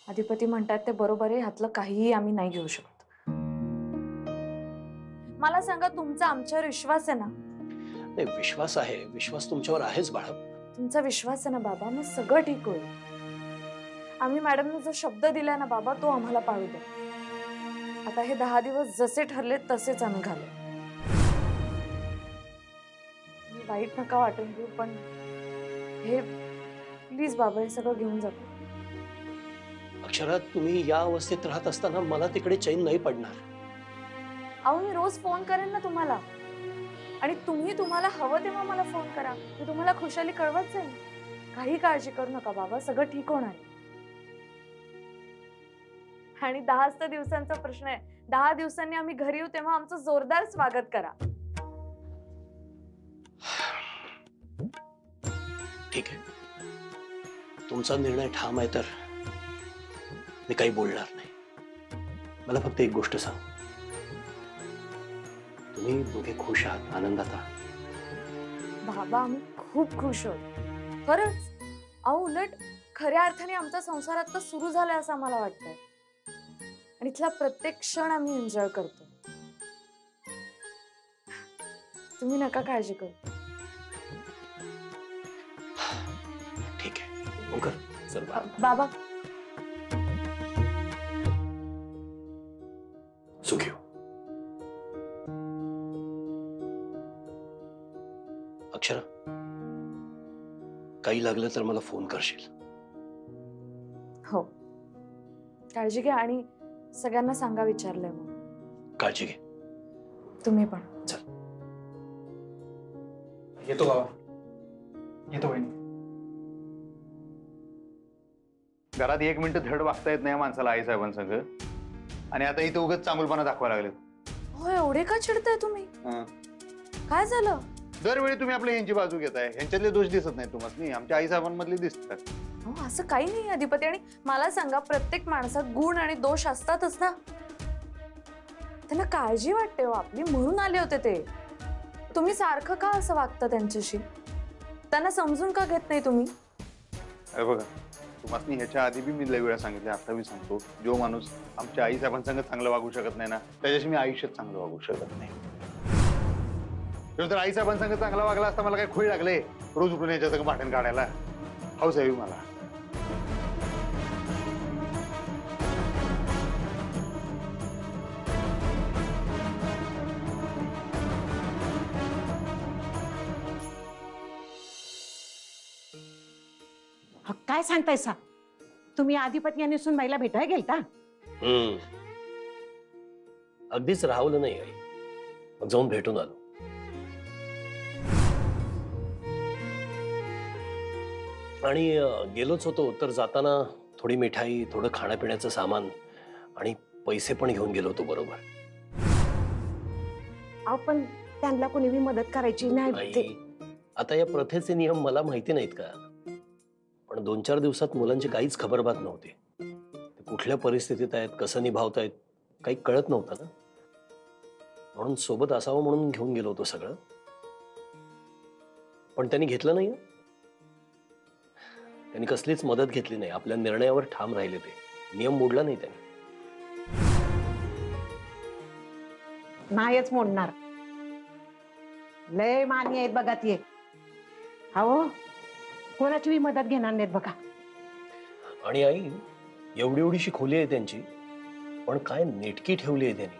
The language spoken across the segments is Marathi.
अधिपती म्हणतात ते बरोबर आहे, ह्यातलं काहीही आम्ही नाही घेऊ शकत. मला सांगा, तुमचा आमच्यावर विश्वास आहे ना? नाही, विश्वास आहे, विश्वास तुमच्यावर आहेच बाळा. तुमचा विश्वास आहे ना बाबा, मग सगळं ठीक होईल. आम्ही मॅडमने जो शब्द दिलाय ना बाबा, तो आम्हाला पाळू द्या. आता हे 10 दिवस जसे ठरले तसेच आम्ही घालू. मी वाईट नका वाटून घेऊ, पण हे प्लीज बाबा, हे सगळं घेऊन जातो. अक्षरा, तुम्ही या अवस्थेत राहत असताना मला तिकडे चैन नाही पडणार. अहो, मी रोज फोन करेन ना तुम्हाला, आणि तुम्ही तुम्हाला हवं तेव्हा मला फोन करा. मी तुम्हाला खुशाली कळवत जाईन. काही काळजी करू नका बाबा, सगळं ठीक होणार. आणि 10च तर दिवसांचा प्रश्न आहे. 10 दिवसांनी आम्ही घरी येऊ तेव्हा आमचं जोरदार स्वागत करा. ठीक आहे, तुमचा निर्णय ठाम आहे तर मी काही बोलणार नाही. मला फक्त एक गोष्ट सांग, तुम्ही दोघे खुश आहात, आनंदात आहात? बाबा, आम्ही खूप खुश आहोत खरंच. अहो, उलट खऱ्या अर्थाने आमचा संसार आता सुरू झालाय असं आम्हाला वाटतंय, आणि इथला प्रत्येक क्षण आम्ही एन्जॉय करतो. तुम्ही नका काळजी करू. ठीक आहे, ओंकार चल बाबा, सुखी हो. अक्षरा, काही लागलं तर मला फोन करशील. हो, काळजी घ्या, आणि सगळ्यांना सांगा विचारलंय मग. काळजी घे. तुम्ही पण. चल. येतो बाबा, येतो बहिणी. घरात 1 मिनिट धड वागता येत नाही माणसाला आईसाहेबांसंग, आणि आता इथं उगाच चांगुलपणा दाखवायला लागले. हो, एवढे का चिडताय तुम्ही? काय झालं? दरवेळी तुम्ही आपल्या ह्यांची बाजू घेताय. ह्यांच्यातले दोष दिसत नाही तुम्हाला, आमच्या आईसाहेबांमधले दिसतात. हो, असं काही नाही अधिपती. आणि मला सांगा, प्रत्येक माणसात गुण आणि दोष असतातच ना. त्यांना काळजी वाटते हो आपली, म्हणून आले होते ते. तुम्ही सारखं का असं वागता त्यांच्याशी? त्यांना समजून का घेत नाही तुम्ही? अरे बघा, तुम्हाला ह्याच्या आधी बी मी लय वेळा सांगितले, आता मी सांगतो, जो माणूस आमच्या आईसाहेबांसंग चांगलं वागू शकत नाही ना, त्याच्याशी मी आयुष्यात चांगलं वागू शकत नाही. तर आईसाहेबांसंग चांगला वागला असता मला काय खोई लागले रोज उठून याच्या संग भांडण काढायला? हौस आहे मला. काय सांगताय सा? तुम्ही अधिपती आणि सुनबाईला भेटायला गेलता? अगदीच राहवलं नाही आई, मग जाऊन भेटून आलो. आणि गेलोच होतो तर जाताना थोडी मिठाई, थोडं खाण्यापिण्याचं सामान आणि पैसे पण घेऊन गेलो होतो बरोबर. अहो, पण त्यांना कोणी बी मदत करायची नाही. आई, आता या प्रथेचे नियम मला माहिती नाहीत का? पण 2-4 दिवसात मुलांची काहीच खबरबात नव्हती. ते कुठल्या परिस्थितीत आहेत, कसं निभावतायत, काही कळत नव्हतं ना. म्हणून सोबत असावं म्हणून घेऊन गेलो होतो सगळं. पण त्यांनी घेतलं नाही. त्यांनी कसलीच मदत घेतली नाही. आपल्या निर्णयावर ठाम राहिले. ते नियम मोडला नाही त्यांनी. नाहीच मोडणार. लय मान्य आहेत बघा ते. अहो, कोणाची बी मदत घेणार नाहीत बघा. आणि आई, एवढी एवढीशी खोली आहे त्यांची, पण काय नेटकी ठेवली आहे त्यांनी.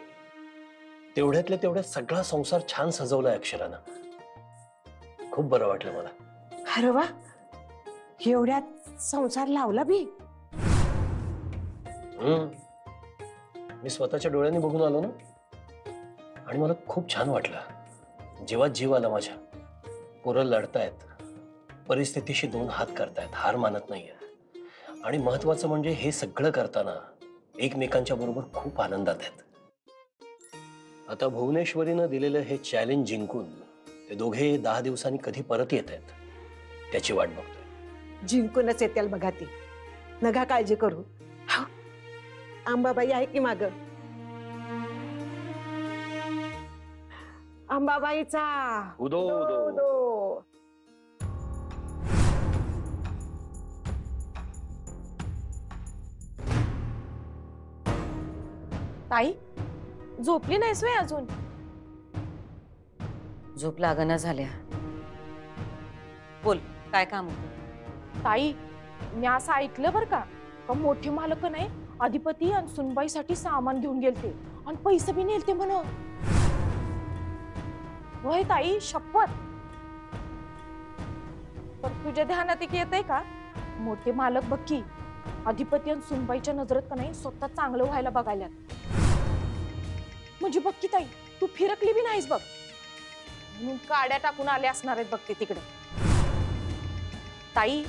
तेवढ्यातल्या तेवढ्यात सगळा संसार छान सजवलाय अक्षरानं. खूप बरं वाटलं मला. अरे वा, एवढ्यात संसार लावला बी. मी स्वतःच्या डोळ्यांनी बघून आलो ना, आणि मला खूप छान वाटलं. जीवात जीव आला माझ्या. पोरं लढतायत, परिस्थितीशी 2 हात करतायत, हार मानत नाहीये. आणि महत्वाचं म्हणजे हे सगळं करताना एकमेकांच्या बरोबर खूप आनंदात आहेत. आता भुवनेश्वरीनं दिलेलं हे चॅलेंज जिंकून ते दोघे 10 दिवसांनी कधी परत येत आहेत त्याची वाट बघतोय. जिंकूनच येतील बघा ती. नका काळजी करू. हो, अंबाबाई आहे की माग. अंबाबाईचा उदो उदो. उदो. ताई झोपली नाहीस व्हय अजून? झोप लागना झाल्या. बोल, काय काम होतं? ताई मी असं ऐकलं बर का मोठे मालक नाही अधिपती आणि सुनबाईसाठी सामान घेऊन गेलते आणि पैसे बी नेलते म्हण. वय ताई शपथ. पण तुझ्या ध्यानात एक येतंय का मोठे मालक बक्की अधिपती आणि सुनबाईच्या नजरेत का नाही स्वतः चांगलं व्हायला बघायला. म्हणजे बक्की ताई तू फिरकली बी नाहीस बघ म्हणून काड्या टाकून आले असणार आहेत बघते तिकडे. ताई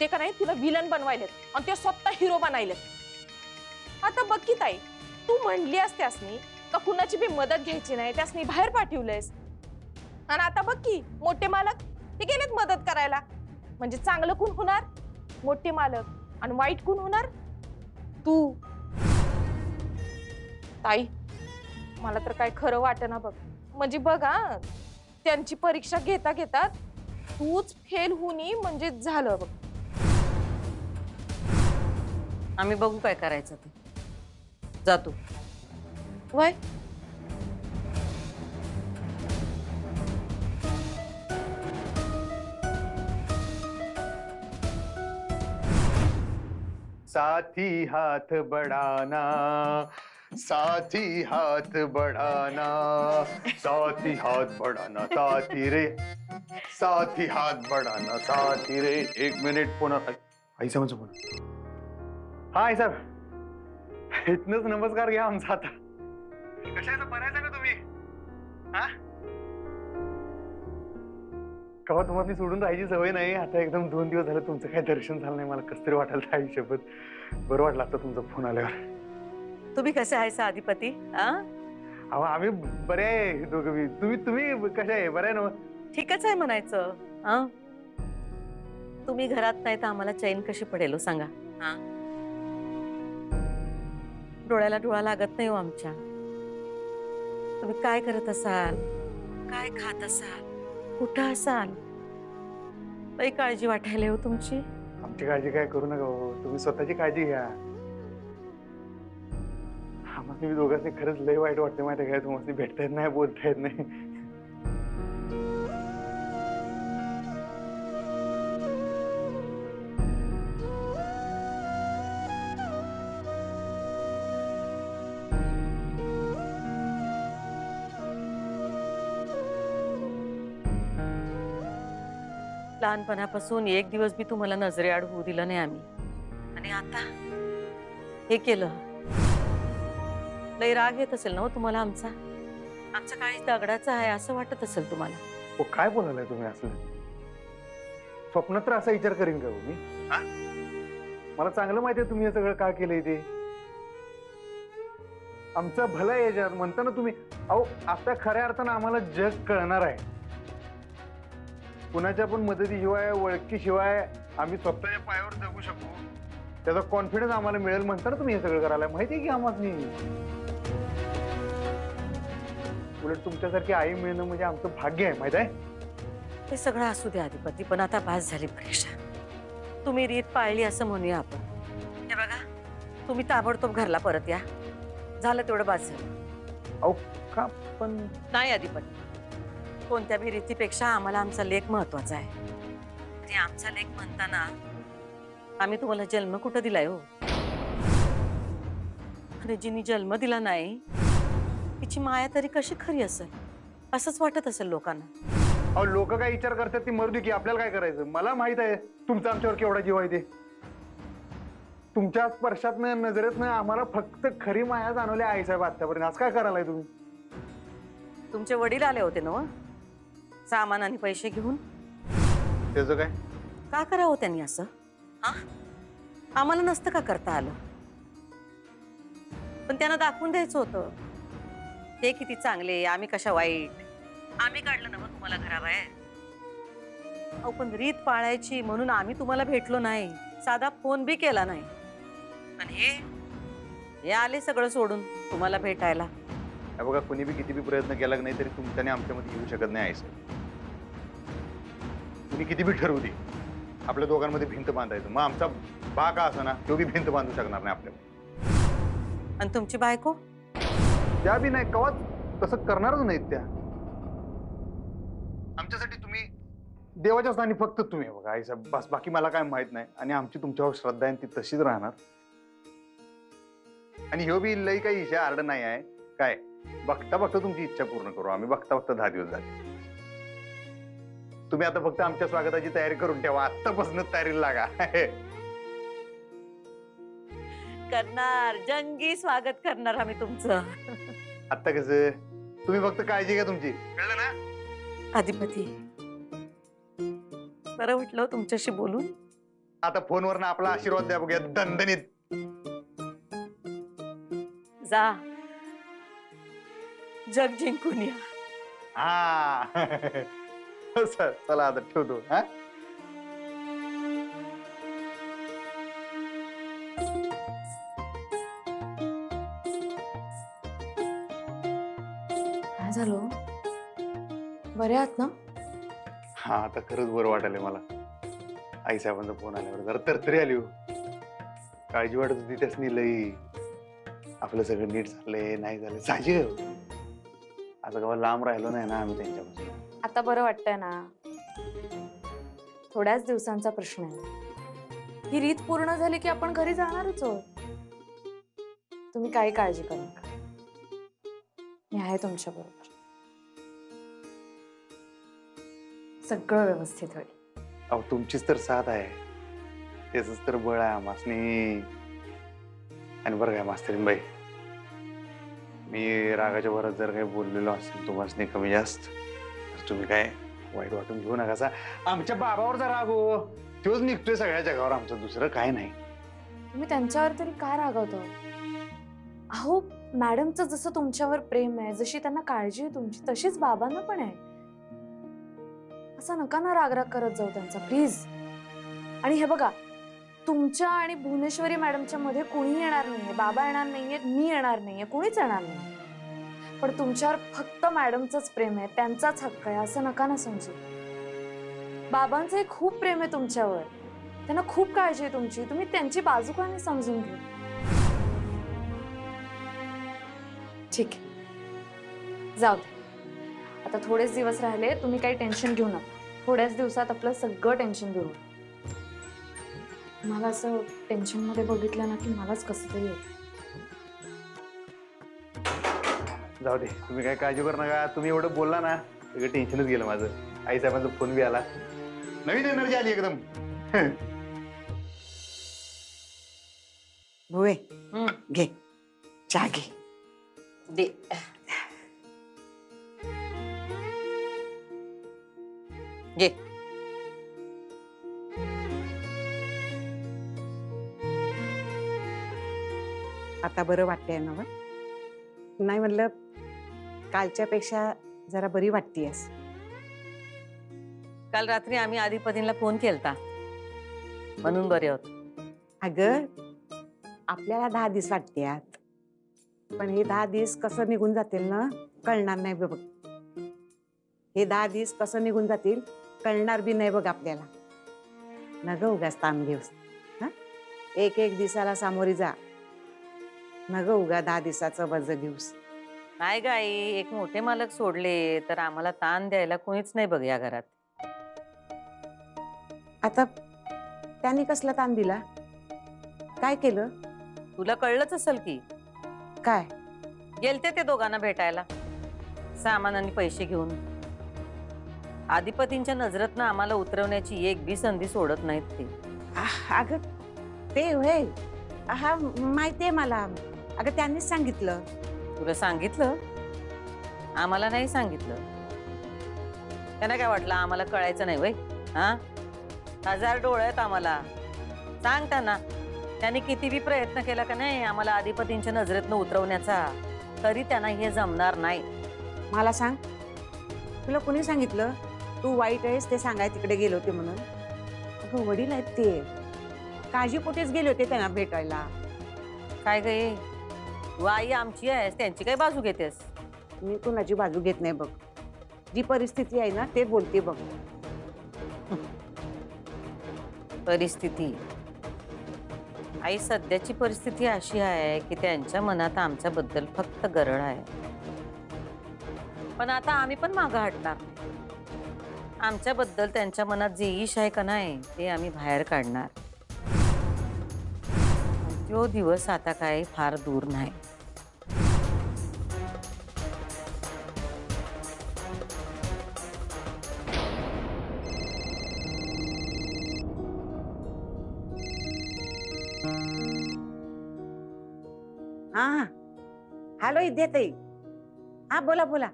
ते का नाही तुला विलन बनवायलेत आणि ते स्वतः हिरो बनायलेत. आता बघ की ताई तू म्हणली असत्यासनी का कुणाची बी मदत घ्यायची नाही त्यासनी बाहेर पाठवलंयस आणि आता बघ की मोठे मालक ते गेलेत मदत करायला. म्हणजे चांगलं कोण होणार? मोठे मालक आणि वाईट कोण होणार? तू. ताई मला तर काय खरं वाटेना बघ. म्हणजे बघ हा त्यांची परीक्षा घेता घेता तूच फेल होणी म्हणजे झालं बघ. आम्ही बघू काय करायचं ते. जातो. वय साथी हाथ बढ़ाना, साथी हाथ बढ़ाना, साथी हाथ बढ़ाना, साथी रे, साथी हाथ बढ़ाना, साथी रे. एक मिनिट पुन्हा आई समज पुन्हा. हा आई साहेब इथनच नमस्कार घ्या आमचा आता. कशाचं बरायचं का तुम्ही? हा कवा तुम्हाला सोडून राहायची सवय नाही. आता एकदम 2 दिवस झाले तुमचं काही दर्शन झालं नाही. मला कसं तरी वाटायला आयुष्यभर बरं वाटलं आता तुमचा फोन आल्यावर. तुम्ही कसे आहेस अधिपती? अहो आम्ही बरे आहे दोघं बी. तुम्ही कशा आहे? बरं आहे ना? ठीकच आहे म्हणायचं. तुम्ही घरात नाही तर आम्हाला चैन कशी पडेल हो सांगा. डोळ्याला डोळा लागत नाही हो आमच्या. तुम्ही काय करत असाल, काय खात असाल, कुठं असाल, लई काळजी वाटायला हो तुमची. आमची काळजी काय करू नका हो. तुम्ही स्वतःची काळजी घ्या. आम्हाला दोघांनी खरंच लय वाईट वाटते माहिती आहे काय? तुम्हाला भेटता येत नाही, बोलता येत नाही. लहानपणापासून एक दिवस बी तुम्हाला नजरेआड होऊ दिलं नाही आम्ही. आणि आता हे केलं. लई राग येत असेल ना हो तुम्हाला आमचा. आमचा काही दगडाचा आहे असं वाटत असेल तुम्हाला. हो काय बोलायलाय तुम्ही असं? स्वप्नात तर असा विचार करीन का हो मी? मला चांगलं माहिती आहे तुम्ही हे सगळं का केलंय ते. आमचं भलं आहे याच्यात म्हणता ना तुम्ही. अहो आता खऱ्या अर्थानं आम्हाला जग कळणार आहे. कुणाच्या पण मदतीशिवाय ओळखीशिवाय आम्ही स्वतःच्या पायावर जगू शकू त्याचा कॉन्फिडन्स आम्हाला मिळेल म्हणता ना तुम्ही हे सगळं करायला. माहिती आहे की आम्हाला उलट तुमच्यासारखी आई मिळणं म्हणजे आमचं भाग्य आहे. माहित आहे? हे सगळं असू दे अधिपती पण आता बास झाली परीक्षा. तुम्ही रीत पाळली असं म्हणूया आपण. हे बघा तुम्ही ताबडतोब घरला परत या. झालं तेवढं बास झालं. अहो का पण नाही अधिपती. कोणत्या बी रीतीपेक्षा आम्हाला आमचा लेख महत्वाचा आहे. आणि आमचा लेख म्हणताना आम्ही तुम्हाला जन्म कुठं दिलाय हो. आणि जिनी जन्म दिला नाही तिची माया तरी कशी खरी असेल असंच वाटत असेल लोकांना. अहो लोक काय विचार करतात ती मर्दी की आपल्याला काय करायचं. मला माहित आहे तुमचा आमच्यावर केवढा जीव आहे ते. तुमच्या स्पर्शातनं नजरेतनं आम्हाला फक्त खरी माया जाणवली आई साहेब आतापर्यंत. आज काय करायलाय तुम्ही? तुमचे वडील आले होते ना सामान आणि पैसे घेऊन. त्याचं काय? का करावं त्यांनी असं? आम्हाला नसतं का करता आलं. पण त्यांना दाखवून द्यायचं होतं ते किती चांगले आम्ही कशा वाईट. आम्ही काढलं ना मग तुम्हाला घराबाहेर. अहो पण रीत पाळायची म्हणून आम्ही तुम्हाला भेटलो नाही. साधा फोन बी केला नाही. पण हे आले सगळं सोडून तुम्हाला भेटायला. बघा कुणी बी किती बी प्रयत्न केला नाही तरी तुमच्याने आमच्यामध्ये येऊ शकत नाही. आईस कुणी किती बी ठरवू दे आपल्या दोघांमध्ये भिंत बांधायचं. मग आमचा बा का असं ना तो बी भिंत बांधू शकणार नाही आपल्याला. आणि तुमची बायको त्या बी नाही कवा तसं करणारच नाहीत त्या. आमच्यासाठी तुम्ही देवाच्या स्थानी फक्त तुम्ही बघा आई साहेब, बस बाकी मला काय माहित नाही. आणि आमची तुमच्यावर श्रद्धा आहे ती तशीच राहणार. आणि ह्यो बी लई काही इच्छा आरड नाही आहे काय. बघता बघता तुमची इच्छा पूर्ण करू आम्ही. बघता बघता 10 दिवस झाले. तुम्ही आता फक्त आमच्या स्वागताची तयारी करून ठेवा. आत्तापासूनच तयारीला लागा. करणार, जंगी स्वागत करणार आम्ही तुमचं. आता कसं तुम्ही फक्त काळजी घ्या तुमची, कळलं ना. अधिपती, बरं वाटलं तुमच्याशी बोलून. आता फोनवर ना आपला आशीर्वाद द्या बघूया दणदणीत. जा, जग जिंकून या. हा. सर चला आता ठेवतो. हा काय झालं? बरे आहात ना? हा आता खरंच बरं वाटायलंय मला. आई साहेबांचा फोन आल्यावर जरा तरतरी आली हो. काळजी वाटत होती त्यासनी लई. आपलं सगळं नीट झालंय नाही झालंय साहजिक आहे हो. आता केव्हा लांब राहिलो नाही ना आम्ही त्यांच्यापासून. आता बरं वाटतंय ना? थोड्याच दिवसांचा प्रश्न आहे. ही रीत पूर्ण झाली की आपण घरी जाणारच आहोत. तुम्ही काही काळजी करू नका. मी आहे तुमच्या बरोबर. सगळं व्यवस्थित होईल. अहो तुमचीच तर साथ आहे. त्याच तर बळ आहे आम्हासनी. आणि बरं काय मास्तरीन बाई, मी रागाच्या भरात जर काही बोललेलो असेल तुम्हासनी कमी जास्त तर तुम्ही काय वाईट वाटून घेऊ नका. आमच्या बाबावर जर राग हो, तोच निघतोय सगळ्या जगावर आमचं, दुसरं काय नाही. तुम्ही त्यांच्यावर तरी का रागवतो? अहो मॅडमचं जसं तुमच्यावर प्रेम आहे, जशी त्यांना काळजी आहे तुमची, तशीच बाबांना पण आहे. असं नका ना राग करत जाऊ त्यांचा प्लीज. आणि हे बघा, तुमच्या आणि भुवनेश्वरी मॅडमच्या मध्ये कुणी येणार नाहीये. बाबा येणार नाहीये, मी येणार नाहीये, कुणीच येणार नाही. पण तुमच्यावर फक्त मॅडमचंच प्रेम आहे, त्यांचाच हक्क आहे असं नका ना समजू. बाबांचं खूप प्रेम आहे तुमच्यावर. त्यांना खूप काळजी आहे तुमची. तुम्ही त्यांची बाजू का नाही समजून घ्या. ठीक आहे, जाऊ दे. आता थोडेच दिवस राहिले. तुम्ही काही टेन्शन घेऊ नका. थोड्याच दिवसात आपलं सगळं टेन्शन दूर होईल. मला असं टेन्शन मध्ये बघितलं ना की मलाच कसं तरी होतं. जाऊ दे, तुम्ही काय काळजी करू नका. तुम्ही एवढं बोलला ना सगळं टेन्शनच गेलं माझं. आई साहेबांचा फोन बी आला, नवीन एनर्जी आली एकदम. भुवे घे चहा घे. दे. घे. आता बरं वाटतंय ना? नाही म्हणलं कालच्या पेक्षा जरा बरी वाटतेयस. काल रात्री आम्ही अधिपतींना फोन केलता म्हणून बरे होत. अगं आपल्याला 10 दिवस वाटत्यात, पण हे 10 दिवस कसं निघून जातील ना कळणार नाही बघ. हे 10 दिवस कसं निघून जातील कळणार बी नाही बघ आपल्याला. न ग उगाच ताण घेऊस. हा, एक एक दिवसाला सामोरी जा. न ग उगा 10 दिवसाचं बज घेऊस. नाही गाई, एक मोठे मालक सोडले तर आम्हाला ताण द्यायला कोणीच नाही बघ या घरात. आता त्यांनी कसला ताण दिला? काय केलं? तुला कळलंच असेल की. काय? गेलते ते दोघांना भेटायला सामान आणि पैसे घेऊन. अधिपतींच्या नजरेतनं आम्हाला उतरवण्याची एक बी संधी सोडत नाहीत ते. अगं ते होय, हा माहितीये मला. अगं त्यांनीच सांगितलं. तुला सांगितलं? आम्हाला नाही सांगितलं. त्यांना काय वाटलं आम्हाला कळायचं नाही वय? हा, 1000 डोळे आहेत आम्हाला. सांग त्यांना. त्यांनी किती बी प्रयत्न केला का नाही आम्हाला अधिपतींच्या नजरेतनं उतरवण्याचा, तरी त्यांना हे जमणार नाही. मला सांग, तुला कोणी सांगितलं तू वाईट आहेस ते सांगाय तिकडे गेले होते म्हणून? अगं वडील आहेत ते, काळजीपोटीच गेले होते त्यांना भेटायला. काय गे, तू आई आमची आहेस, त्यांची काय बाजू घेतेस? मी कुणाची बाजू घेत नाही बघ. जी परिस्थिती आहे ना ते बोलते बघ. परिस्थिती आई, सध्याची परिस्थिती अशी आहे की त्यांच्या मनात आमच्याबद्दल फक्त गरळ आहे. पण आता आम्ही पण मागं हटणार नाही. आमच्याबद्दल त्यांच्या मनात जे ईश आहे का नाही ते आम्ही बाहेर काढणार. तो दिवस आता काय फार दूर नाही. हा हॅलो इद्याताई. हा बोला बोला.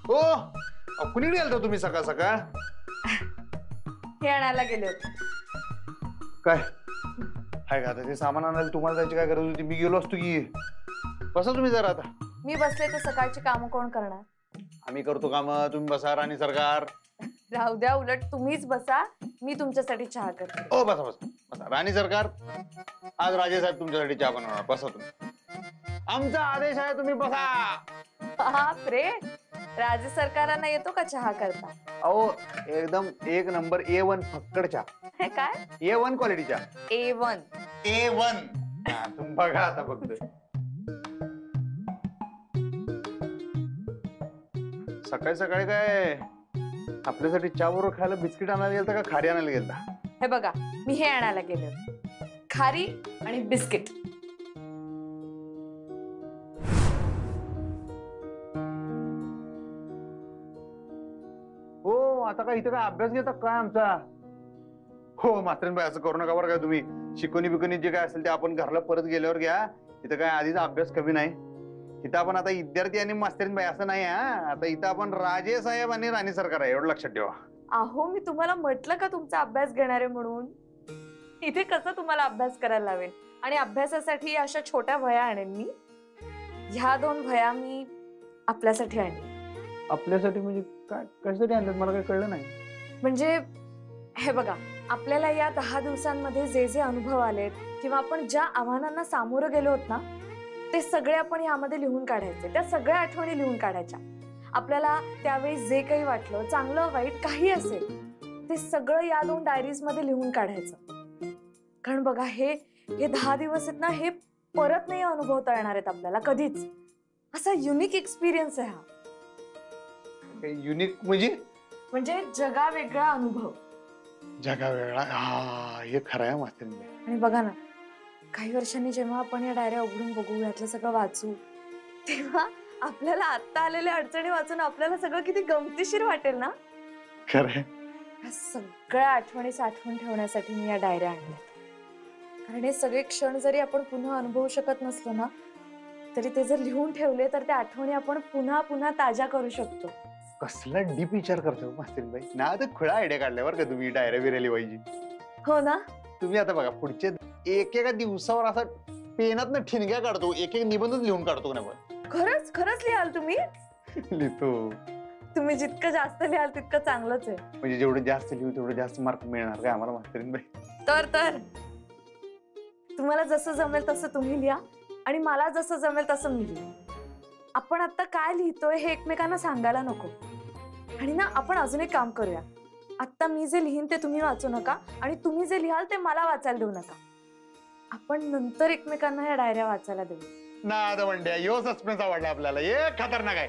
हो कुणीकडे गेलता तुम्ही सकाळ सकाळ? हे आणायला गेले होते. काय हाय का आता ते सामान आणायला तुम्हाला जायची काय गरज होती? मी गेलो असतो की. बसा तुम्ही जरा आता. मी बसले तर सकाळची कामं कोण करणार? आम्ही करतो काम, तुम्ही बसा. राणी सरकार. राहू द्या, उलट तुम्हीच बसा, मी तुमच्यासाठी चहा करते. ओ बसा बसा बसा. राणी सरकार, आज राजे साहेब तुमच्यासाठी चहा बनवणार. बसा तुम्ही. आमचा आदेश आहे, तुम्ही बसा. बाप रे, राजे सरकारांना येतो का चहा करता? अहो एकदम एक नंबर A1 फक्कड चहा. हे काय? A1 क्वालिटी चहा. A1. A1. तुम्ही बघा आता फक्त. सकाळी सकाळी काय आपल्यासाठी चहा बरोबर खायला बिस्किट आणायला गेलता का खारी आणायला गेलता? हे बघा, मी हे आणायला गेले होते, खारी आणि बिस्किट. हो आता काय इथे काय अभ्यास घेता काय आमचा? हो मास्तरीनबाई, असं करू नका बरं काय तुम्ही. शिकवणी बिकवणी जे काय असेल ते आपण घरला परत गेल्यावर घ्या. इथं काय आधीचा अभ्यास कमी नाही. इथं आपण आता विद्यार्थी आणि मास्तरीनबाई असं नाही. हा आता इथं आपण राजे साहेब आणि राणी सरकार आहे, एवढं लक्षात ठेवा. अहो, मी तुम्हाला म्हटलं का तुमचा अभ्यास घेणार आहे म्हणून? इथे कसं तुम्हाला अभ्यास करायला लावेल? आणि अभ्यासासाठी अशा छोट्या वह्या आणेन मी. ह्या 2 वह्या मी आपल्यासाठी आणली. आपल्यासाठी म्हणजे काय, कशासाठी आणलं मला काही कळलं नाही. म्हणजे हे बघा, आपल्याला या 10 दिवसांमध्ये जे जे अनुभव आलेत किंवा आपण ज्या आव्हानांना सामोरं गेलो होत ना, ते सगळे आपण यामध्ये लिहून काढायचे. त्या सगळ्या आठवणी लिहून काढायच्या. आपल्याला त्यावेळी जे काही वाटलं, चांगलं वाईट काही असेल, ते सगळं या 2 डायरीज मध्ये लिहून काढायचं. कारण बघा, हे 10 दिवस आहेत ना, हे परत नाही अनुभवता येणार आहेत आपल्याला कधीच. असा युनिक एक्सपिरियन्स आहे हा. युनिक म्हणजे जगा वेगळा अनुभव. जगा वेगळा. हा हे खरं आहे मास्तरीनबाई. आणि बघा ना, काही वर्षांनी जेव्हा आपण या डायऱ्या उघडून बघू, यातलं सगळं वाचू, तेव्हा आपल्याला आता आलेल्या अडचणी वाचून आपल्याला सगळं किती गमतीशीर वाटेल ना. खरं. या सगळ्या आठवणी साठवून ठेवण्यासाठी मी या डायऱ्या आणल्या. कारण हे सगळे क्षण जरी आपण पुन्हा अनुभवू शकत नसलो ना, तरी ते जर लिहून ठेवले तर त्या आठवणी आपण पुन्हा पुन्हा ताज्या करू शकतो. कसला डीप विचार करतो मास्तरीनबाई. ना तर खुळा आयडिया काढल्यावर का तुम्ही डायऱ्या बिऱ्या लिवायची. हो ना. तुम्ही आता बघा, पुढचे एकेका दिवसावर असा पेनात ठिणग्या काढतो, एक एक निबंधच लिहून काढतो ना. खरंच खरंच लिहाल तुम्ही? लिहितो. तुम्ही जितकं जास्त लिहाल तितकं चांगलंच आहे. म्हणजे जेवढं जास्त लिहू तेवढं जास्त मार्क मिळणार काय आम्हाला मास्तरीनबाई? तर तुम्हाला जसं जमेल तसं तुम्ही लिहा आणि मला जसं जमेल तसं मी लिहा. आपण आता काय लिहितोय हे एकमेकांना सांगायला नको. आणि ना, आपण अजून एक काम करूया. आता मी जे लिहीन ते तुम्ही वाचू नका आणि तुम्ही जे लिहाल ते मला वाचायला देऊ नका. आपण नंतर एकमेकांना या डायऱ्या वाचायला देऊ. ना आता म्हणते यो सस्पेन्स आवडला आपल्याला. एक खतरनाक आहे.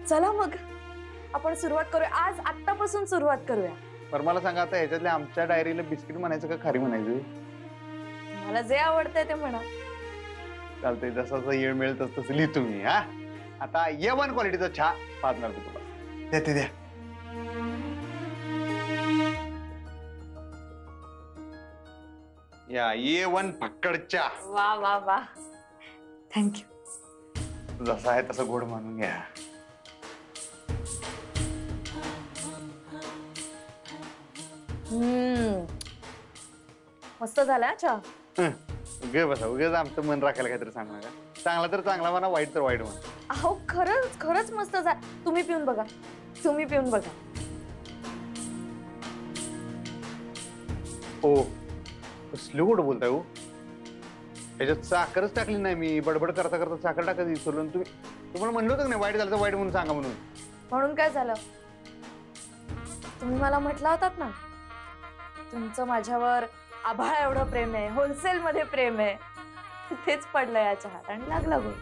चला मग आपण सुरुवात करूया. आज आत्तापासून सुरुवात करूया. बरं मला सांगा, आता ह्याच्यातल्या आमच्या डायरीला बिस्किट म्हणायचं का खारी म्हणायचं? मला जे आवडतंय ते म्हणा. चालतंय, जसं येळ मिळेल तसं लिहितो मी. हा आता A1 क्वालिटीचा चहा पाजणार मी तुला. देते द्या. या A1 फक्कड चहा. वा वा वा, थँक्यू. जसा आहे तसं गोड मानून घ्या. मस्त झाला चहा. उगे बसा, उगेच आमचं मन राखायला काहीतरी सांगू नका. चांगला तर चांगला म्हणा, वाईट तर वाईट म्हणा. अहो खरंच खरंच मस्त झाला. तुम्ही पिऊन बघा, तुम्ही पिऊन बघा. हो कसलं गोड बोलताय हो. ह्याच्यात साखरच टाकली नाही मी. बडबड करता करता साखर टाकायचं विसरलो. तुम्हाला म्हणलं होतं की नाही वाईट झालं तर वाईट म्हणून सांगा म्हणून. म्हणून काय झालं? तुम्ही मला म्हटला होतात ना, तुमचं माझ्यावर आभाळ एवढं प्रेम आहे, होलसेल मध्ये प्रेम आहे. तेच पडलं या चहात आणि लागला गोड.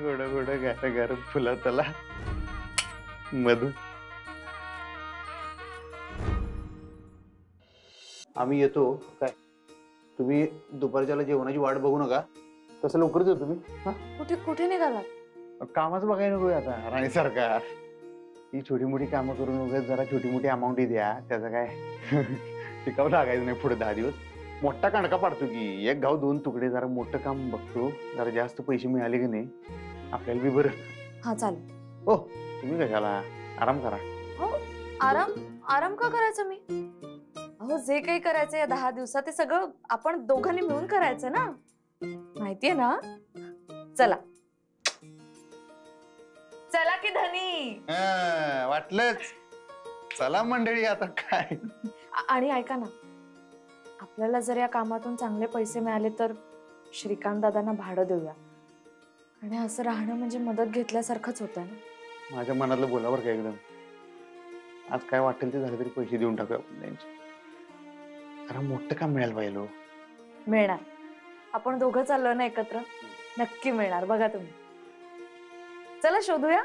गोड गोड गार गार फुला त्याला मधु. आम्ही येतो काय, तुम्ही दुपारच्याला जेवणाची वाट बघू नका. तसं लवकरच येतो तुम्ही. कुठे कुठे निघाला? कामच बघायला नको आता राणी सरकार. ही छोटी मोठी कामं करून वगैरे जरा छोटी मोठी अमाऊंट द्या, त्याचं काय टिकावं लागायचं नाही पुढे 10 दिवस. मोठा कांडका पाडतो की 1 गाव 2 तुकडे. जरा मोठं काम बघतो, जरा जास्त पैसे मिळाले की नाही आपल्याला बी बरं. हा चालेल. हो तुम्ही कशाला, आराम करा. हो आराम आराम का करायचा मी? अहो जे काही करायचं या 10 दिवसात ते सगळं आपण दोघांनी मिळून करायचं ना, माहितीये ना. चला चला की धनी. वाटलंच. चला मंडळी आता काय. आणि ऐका ना, आपल्याला जर या कामातून चांगले पैसे मिळाले तर श्रीकांत दादांना भाडं देऊया. आणि असं राहणं म्हणजे मदत घेतल्यासारखंच होतं ना. माझ्या मनातलं बोलावर काय एकदम. आज काय वाटेल ते झालं तरी पैसे देऊन टाकूया आपण त्यांचे. जरा मोठं काम मिळायला पाहिजे हो. मिळणार. आपण दोघं चाललो ना एकत्र, नक्की मिळणार बघा तुम्ही. चला शोधूया.